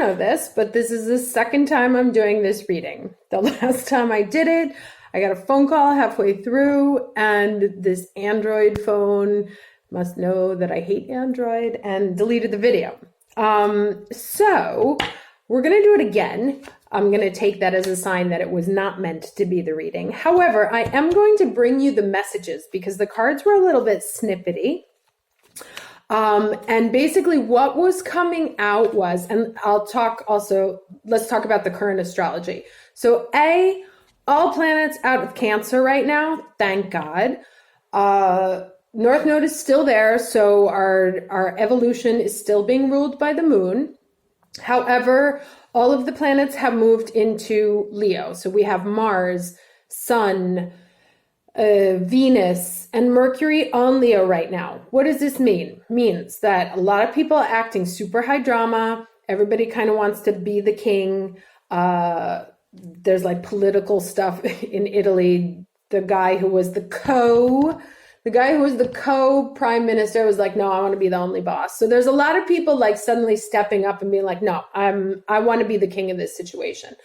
know this, but this is the second time I'm doing this reading. The last time I did it, I got a phone call halfway through, and this Android phone must know that I hate Android and deleted the video. So we're going to do it again. I'm going to take that as a sign that it was not meant to be the reading. However, I am going to bring you the messages because the cards were a little bit snippety. And basically what was coming out was, and let's talk about the current astrology. So all planets out of Cancer right now, thank God. North Node is still there, so our evolution is still being ruled by the moon. However, all of the planets have moved into Leo. So we have Mars, Sun, Venus, and Mercury on Leo right now. What does this mean? Means that a lot of people are acting super high drama. Everybody kind of wants to be the king. There's like political stuff in Italy. The guy who was the co-prime minister was like, no, I want to be the only boss. So there's a lot of people like suddenly stepping up and being like, no, I want to be the king of this situation.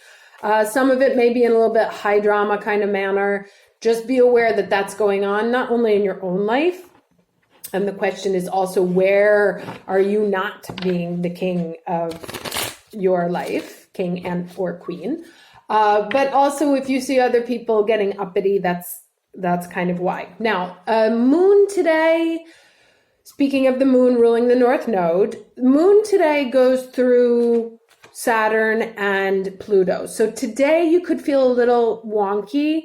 Some of it may be in a little bit high drama kind of manner. Just be aware that that's going on, not only in your own life. And the question is also, where are you not being the king of your life, king and or queen? But also if you see other people getting uppity, that's kind of why. Now, moon today, speaking of the moon ruling the North Node, moon today goes through Saturn and Pluto. So today you could feel a little wonky.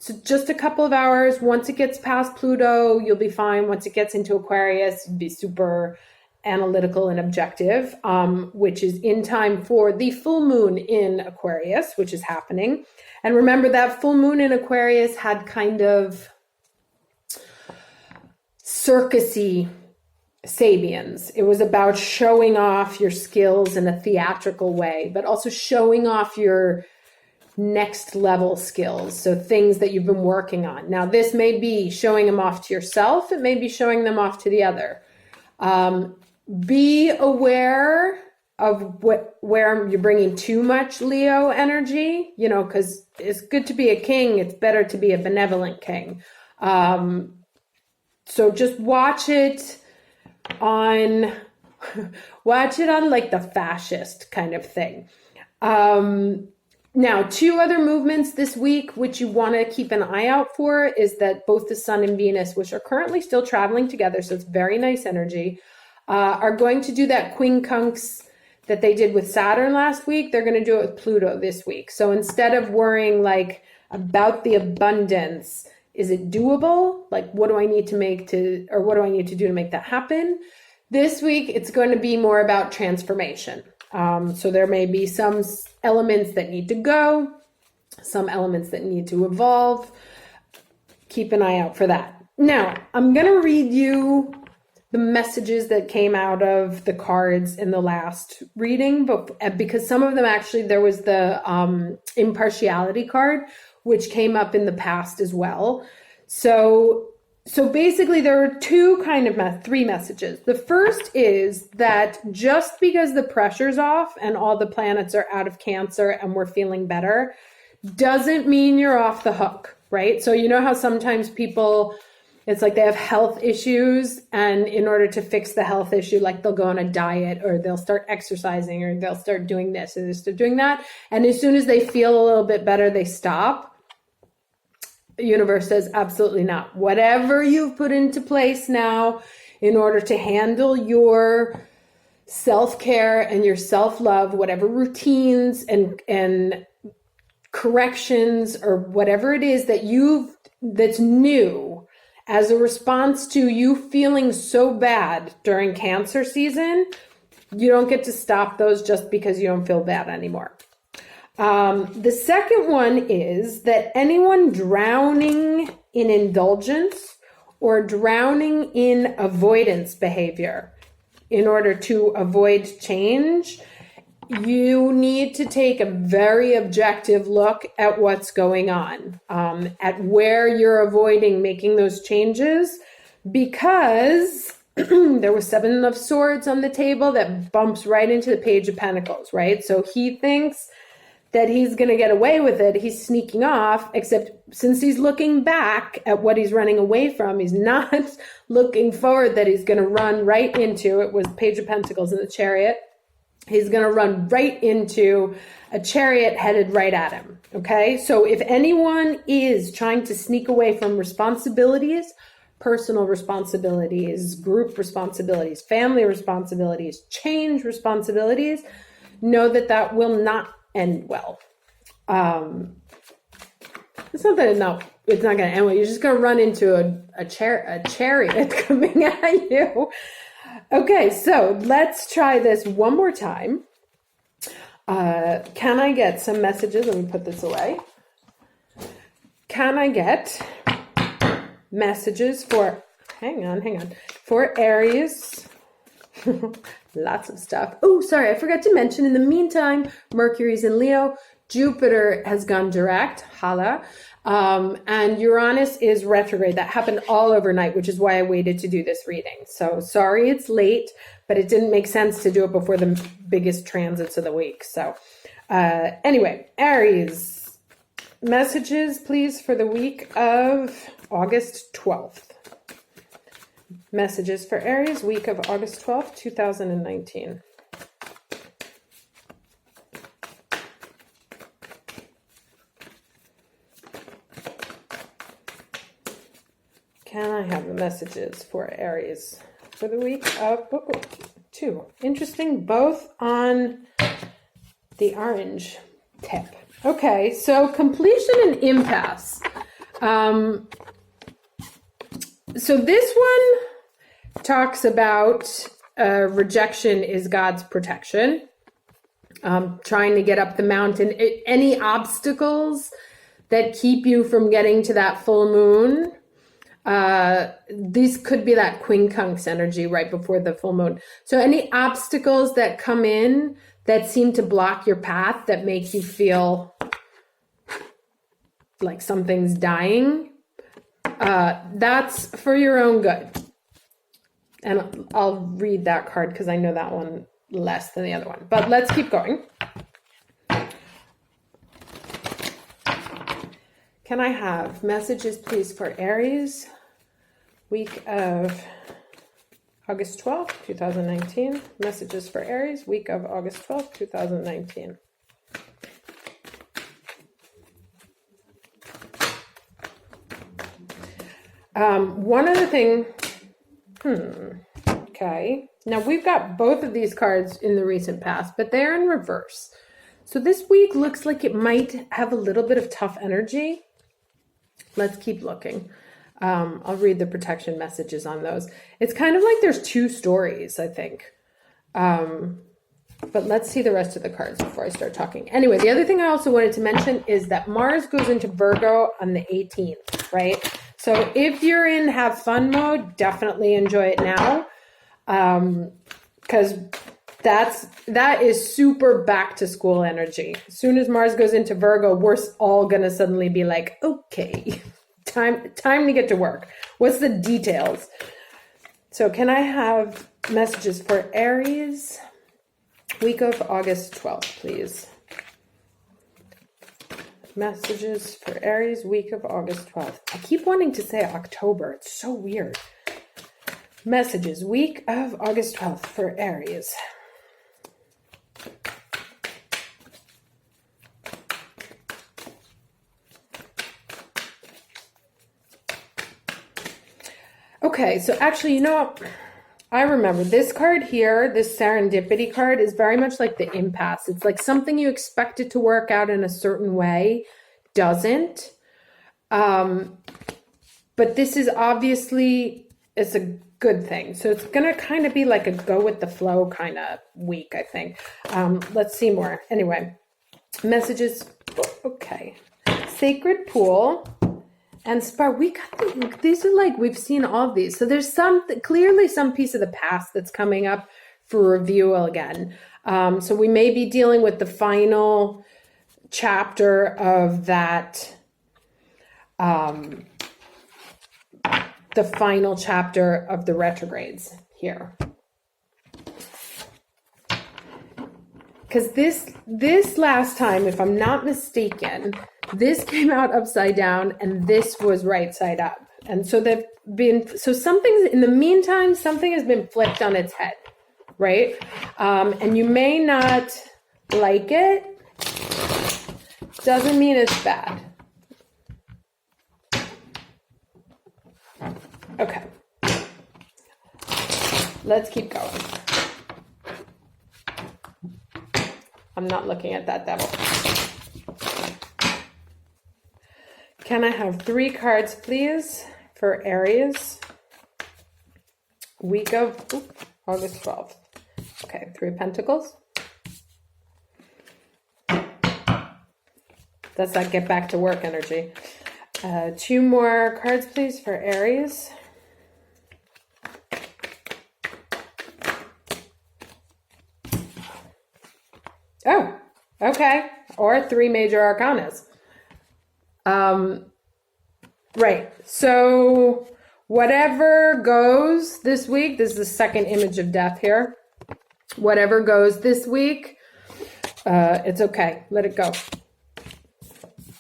So just a couple of hours. Once it gets past Pluto, you'll be fine. Once it gets into Aquarius, you'll be super analytical and objective, which is in time for the full moon in Aquarius, which is happening. And remember that full moon in Aquarius had kind of circusy Sabians. It was about showing off your skills in a theatrical way, but also showing off your next level skills. So things that you've been working on. Now, this may be showing them off to yourself. It may be showing them off to the other. Be aware of where you're bringing too much Leo energy, because it's good to be a king. It's better to be a benevolent king. So just watch it on like the fascist kind of thing. Now, two other movements this week, which you want to keep an eye out for, is that both the Sun and Venus, which are currently still traveling together, so it's very nice energy, are going to do that quincunx that they did with Saturn last week. They're going to do it with Pluto this week. So instead of worrying like about the abundance, is it doable? Like, what do I need to do to make that happen? This week, it's going to be more about transformation. So there may be some elements that need to go, some elements that need to evolve. Keep an eye out for that. Now, I'm going to read you the messages that came out of the cards in the last reading, but because some of them actually, there was the impartiality card, which came up in the past as well. So basically there are three messages. The first is that just because the pressure's off and all the planets are out of Cancer and we're feeling better, doesn't mean you're off the hook, right? So you know how sometimes people, it's like they have health issues, and in order to fix the health issue, like they'll go on a diet or they'll start exercising or they'll start doing this or they'll start doing that. And as soon as they feel a little bit better, they stop. The universe says absolutely not. Whatever you've put into place now in order to handle your self-care and your self-love, whatever routines and corrections or whatever it is that's new as a response to you feeling so bad during Cancer season, you don't get to stop those just because you don't feel bad anymore. The second one is that anyone drowning in indulgence or drowning in avoidance behavior in order to avoid change, you need to take a very objective look at what's going on, at where you're avoiding making those changes, because there was 7 of Swords on the table that bumps right into the Page of Pentacles, right? So he thinks that he's going to get away with it. He's sneaking off, except since he's looking back at what he's running away from, he's not looking forward that he's going to run right into, it was Page of Pentacles in the Chariot. He's going to run right into a chariot headed right at him. Okay. So if anyone is trying to sneak away from responsibilities, personal responsibilities, group responsibilities, family responsibilities, change responsibilities, know that that will not end well. It's not that it's not going to end well. You're just going to run into a chariot coming at you. Okay, so let's try this one more time. Can I get some messages? Let me put this away. Can I get messages for, hang on, for Aries? Lots of stuff. Oh, sorry, I forgot to mention, in the meantime, Mercury's in Leo, Jupiter has gone direct, holla, and Uranus is retrograde. That happened all overnight, which is why I waited to do this reading. So sorry it's late, but it didn't make sense to do it before the biggest transits of the week. So anyway, Aries, messages, please, for the week of August 12th. Messages for Aries, week of August 12th, 2019. Can I have the messages for Aries for the week of 2? Interesting, both on the orange tip. Okay, so completion and impasse. So this one talks about rejection is God's protection. Trying to get up the mountain. Any obstacles that keep you from getting to that full moon. These could be that quincunx energy right before the full moon. So any obstacles that come in that seem to block your path, that make you feel like something's dying, that's for your own good. And I'll read that card because I know that one less than the other one. But let's keep going. Can I have messages, please, for Aries, week of August 12th, 2019. Messages for Aries, week of August 12th, 2019. One other thing. Okay. Now we've got both of these cards in the recent past, but they're in reverse. So this week looks like it might have a little bit of tough energy. Let's keep looking. I'll read the protection messages on those. It's kind of like there's 2 stories, I think. But let's see the rest of the cards before I start talking. Anyway, the other thing I also wanted to mention is that Mars goes into Virgo on the 18th, right? So if you're in have fun mode, definitely enjoy it now. Because that is super back to school energy. As soon as Mars goes into Virgo, we're all going to suddenly be like, okay, time to get to work. What's the details? So can I have messages for Aries, week of August 12th, please? Messages for Aries, week of August 12th. I keep wanting to say October. It's so weird. Messages, week of August 12th for Aries. Okay, so actually, you know what? I remember this card here, this serendipity card, is very much like the impasse. It's like something you expect it to work out in a certain way, doesn't. But this is obviously, it's a good thing. So it's going to kind of be like a go with the flow kind of week, I think. Let's see more. Anyway, messages. Okay. Sacred Pool and Spar. We got these are like, we've seen all of these. So there's clearly some piece of the past that's coming up for review again. So we may be dealing with the final chapter of that, the final chapter of the retrogrades here. Because this last time, if I'm not mistaken, this came out upside down and this was right side up. And so something's, in the meantime, something has been flipped on its head, right? And you may not like it. Doesn't mean it's bad. Okay. Let's keep going. I'm not looking at that devil. Can I have 3 cards, please, for Aries? Week of August 12th. Okay, 3 of Pentacles. That's that get back to work energy. 2 more cards, please, for Aries. Oh, okay. Or 3 major arcanas. Right. So whatever goes this week, this is the second image of death here. Whatever goes this week, it's okay. Let it go.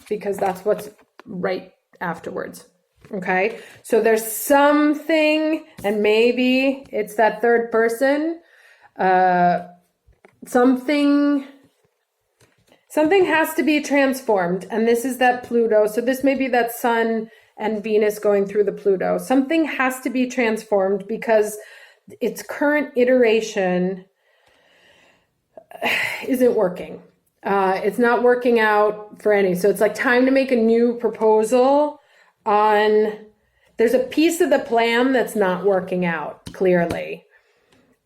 Because that's what's right afterwards. Okay. So there's something, and maybe it's that third person, something has to be transformed. And this is that Pluto. So this may be that Sun and Venus going through the Pluto. Something has to be transformed because its current iteration isn't working. It's not working out for any. So it's like time to make a new proposal on, there's a piece of the plan that's not working out clearly.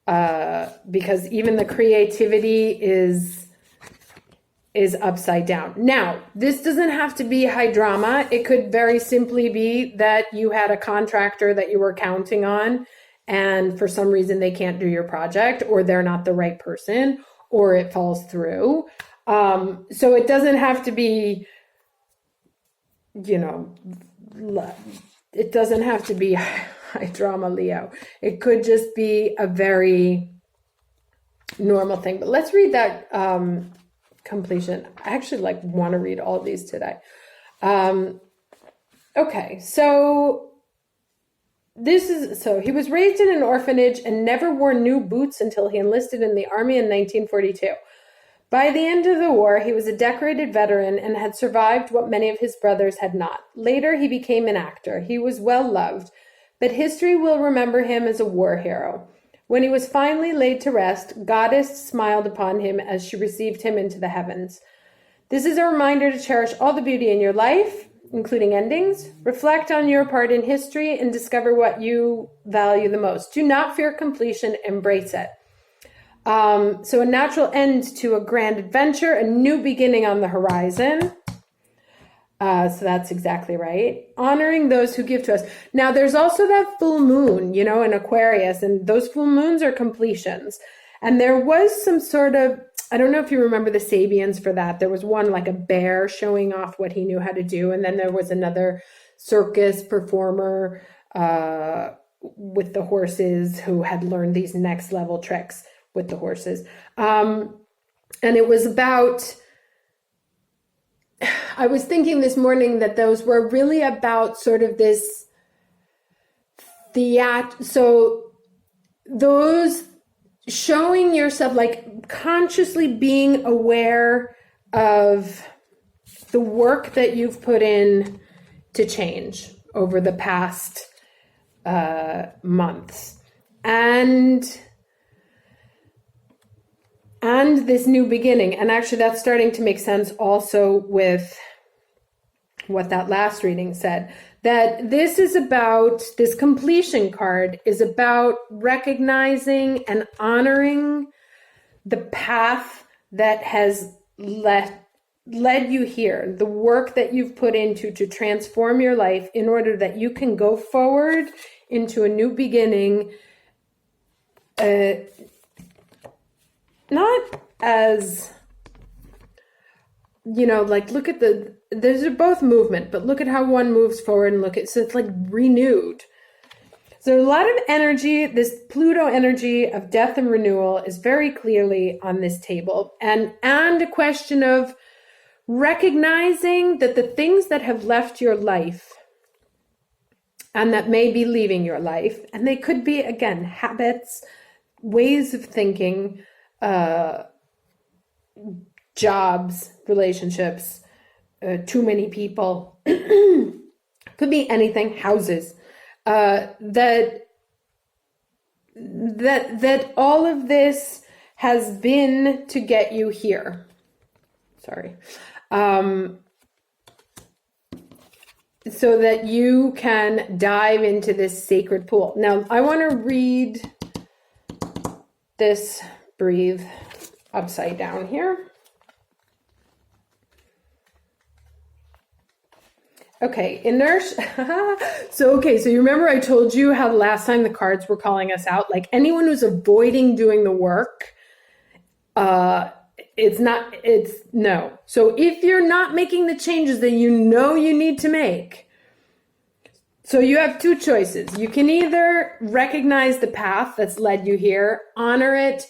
Because even the creativity is upside down. Now, this doesn't have to be high drama. It could very simply be that you had a contractor that you were counting on, and for some reason they can't do your project, or they're not the right person, or it falls through. So it doesn't have to be, it doesn't have to be high drama, Leo. It could just be a very normal thing. But let's read that completion. I actually want to read all of these today. Okay, so he was raised in an orphanage and never wore new boots until he enlisted in the army in 1942. By the end of the war, he was a decorated veteran and had survived what many of his brothers had not. Later, he became an actor. He was well loved, but history will remember him as a war hero. When he was finally laid to rest, Goddess smiled upon him as she received him into the heavens. This is a reminder to cherish all the beauty in your life, including endings. Reflect on your part in history and discover what you value the most. Do not fear completion, embrace it. So a natural end to a grand adventure, a new beginning on the horizon. So that's exactly right. Honoring those who give to us. Now there's also that full moon, in Aquarius, and those full moons are completions. And there was some sort of, I don't know if you remember the Sabians for that. There was one like a bear showing off what he knew how to do. And then there was another circus performer, with the horses who had learned these next level tricks with the horses. And it was about, I was thinking this morning that those were really about sort of this so those showing yourself, like consciously being aware of the work that you've put in to change over the past months. And this new beginning. And actually that's starting to make sense also with what that last reading said, that this completion card is about recognizing and honoring the path that has led you here, the work that you've put into to transform your life in order that you can go forward into a new beginning, not as, look at those are both movement, but look at how one moves forward and so it's like renewed. So a lot of energy, this Pluto energy of death and renewal is very clearly on this table. And a question of recognizing that the things that have left your life and that may be leaving your life, and they could be, again, habits, ways of thinking, jobs, relationships, too many people, could be anything, houses, that all of this has been to get you here. Sorry. So that you can dive into this sacred pool. Now, I want to read this breathe upside down here. Okay, inertia. So you remember I told you how last time the cards were calling us out, like anyone who's avoiding doing the work, it's no. So if you're not making the changes that you know you need to make, so you have two choices. You can either recognize the path that's led you here, honor it,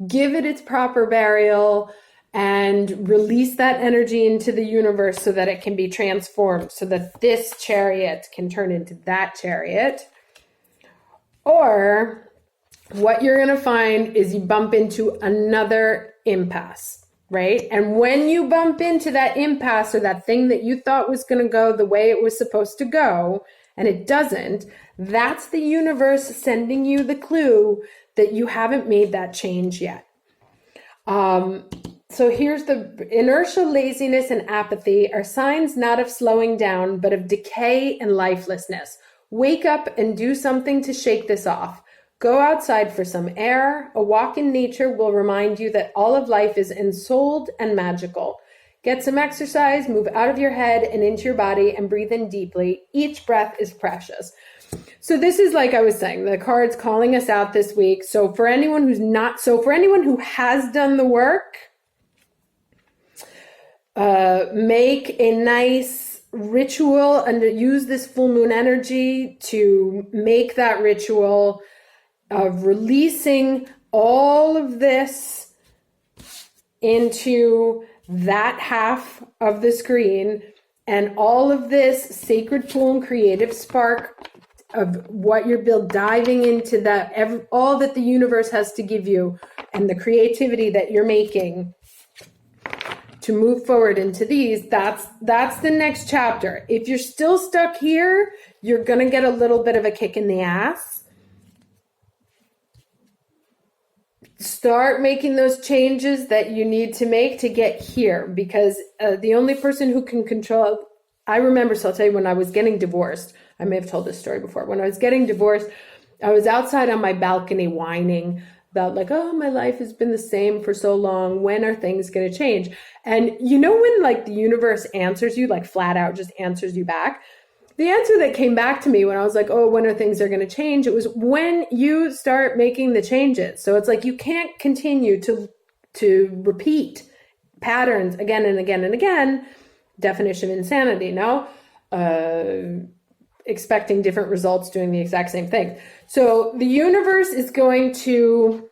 give it its proper burial, and release that energy into the universe so that it can be transformed, so that this chariot can turn into that chariot. Or what you're going to find is you bump into another impasse, right? And when you bump into that impasse or that thing that you thought was going to go the way it was supposed to go, and it doesn't, that's the universe sending you the clue that you haven't made that change yet. So here's the inertia, laziness, and apathy are signs not of slowing down, but of decay and lifelessness. Wake up and do something to shake this off. Go outside for some air. A walk in nature will remind you that all of life is ensouled and magical. Get some exercise, move out of your head and into your body, and breathe in deeply. Each breath is precious. So this is, like I was saying, the cards calling us out this week. So for anyone who has done the work, make a nice ritual and use this full moon energy to make that ritual of releasing all of this into that half of the screen, and all of this sacred pool and creative spark of what you're built, diving into that, all that the universe has to give you, and the creativity that you're making to move forward into these. That's the next chapter. If you're still stuck here, you're going to get a little bit of a kick in the ass. Start making those changes that you need to make to get here, because the only person who can control, I remember, so I'll tell you, when I was getting divorced, I may have told this story before. When I was getting divorced, I was outside on my balcony whining about, like, oh, my life has been the same for so long. When are things going to change? And you know, when like the universe answers you, like flat out just answers you back, the answer that came back to me when I was like, oh, when are things are going to change? It was when you start making the changes. So it's like, you can't continue to repeat patterns again and again and again. Definition of insanity, no? Expecting different results, doing the exact same thing. So the universe is going to,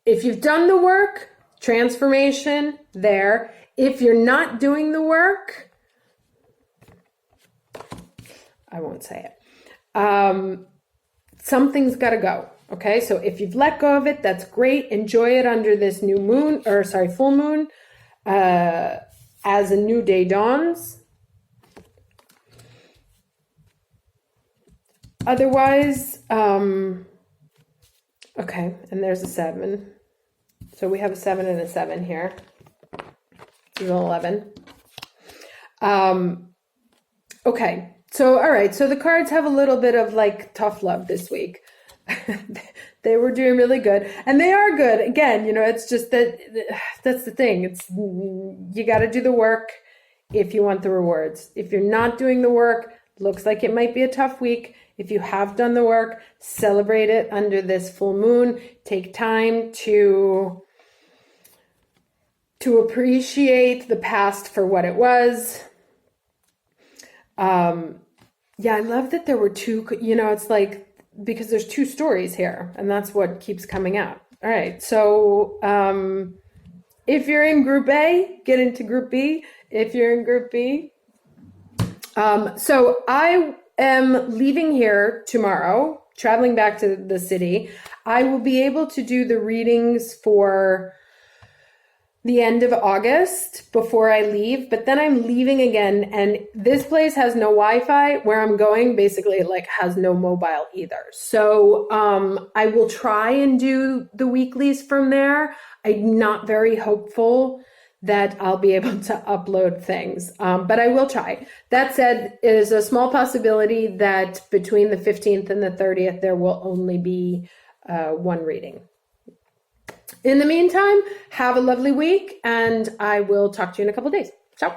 if you've done the work, transformation there. If you're not doing the work, I won't say it. Something's got to go. Okay. So if you've let go of it, that's great. Enjoy it under this full moon, as a new day dawns. Otherwise, okay. And there's a 7. So we have a 7 and a 7 here. There's an 11. Okay. So, all right. So the cards have a little bit of like tough love this week. They were doing really good, and they are good. Again, you know, it's just that's the thing. It's, you got to do the work if you want the rewards. If you're not doing the work, looks like it might be a tough week. If you have done the work, celebrate it under this full moon. Take time to appreciate the past for what it was. Yeah, I love that there were two, it's like because there's two stories here, and that's what keeps coming out. All right. So, if you're in group A, get into group B. If you're in group B, so I am leaving here tomorrow, traveling back to the city. I will be able to do the readings for the end of August before I leave, but then I'm leaving again, and this place has no Wi-Fi. Where I'm going basically like has no mobile either. So I will try and do the weeklies from there. I'm not very hopeful that I'll be able to upload things, but I will try. That said, it is a small possibility that between the 15th and the 30th there will only be one reading. In the meantime, have a lovely week, and I will talk to you in a couple of days. Ciao.